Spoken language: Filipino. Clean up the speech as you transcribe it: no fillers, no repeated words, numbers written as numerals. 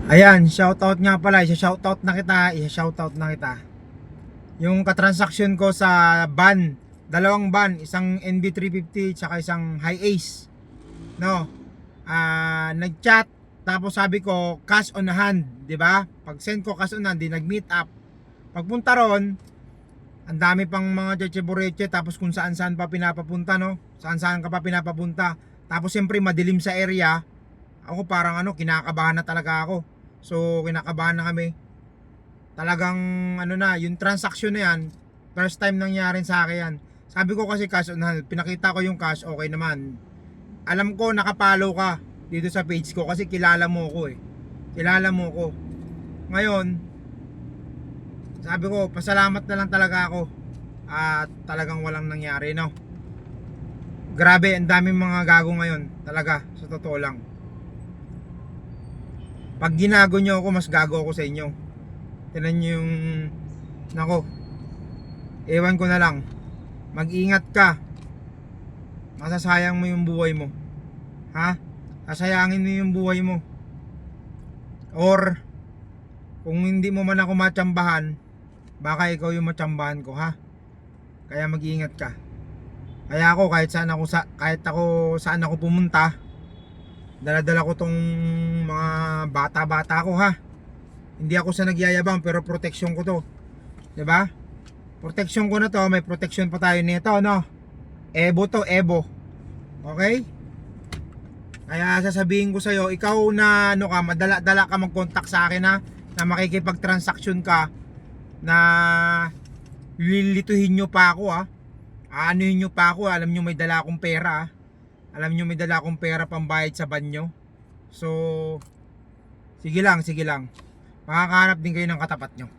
Ayan, shoutout nga pala, isa-shoutout na kita. Yung katransaksyon ko sa van, dalawang van, isang NB350 tsaka isang High Ace. No. Nag-chat tapos sabi ko cash on hand, 'di ba? Pag send ko cash on hand, di nag-meet up. Pagpunta ron, ang dami pang mga cheche tapos kung saan-saan pa pinapapunta, no? Saan-saan ka pa pinapapunta. Tapos siyempre madilim sa area. Ako parang kinakabahan na talaga ako. So kinakabahan na kami. Talagang yung transaction na yan, first time nangyari sa akin yan. Sabi ko kasi cash on hand, pinakita ko yung cash, okay naman. Alam ko nakapalo ka dito sa page ko kasi kilala mo ko eh. Kilala mo ko. Ngayon, sabi ko pasalamat na lang talaga ako at talagang walang nangyari, no. Grabe, ang daming mga gago ngayon, talaga, sa totoo lang. Pag ginago nyo ako, mas gago ako sa inyo. Tinan nyo yung nako, ewan ko na lang. Mag-ingat ka. Masasayang mo yung buhay mo. Ha? Sasayangin mo yung buhay mo. Or kung hindi mo man ako matsambahan, baka ikaw yung matsambahan ko, ha? Kaya mag-ingat ka. Kaya ako kahit ako saan ako pumunta, dala-dala ko tong mga bata-bata ko, ha. Hindi ako sa nagyayabang pero protection ko to. 'Di ba? Protection ko na to, may protection pa tayo nito, no? Evo to, Evo. Okay? Kaya sasabihin ko sa iyo, ikaw na madala-dala ka mag-contact sa akin, ha, na makikipag-transaction ka, na lilituhin nyo pa ako, ha. Aanuhin nyo pa ako, alam nyo may dala akong pera, ha. Alam nyo may dala akong pera pambayad sa banyo. So, sige lang. Makakahanap din kayo ng katapat nyo.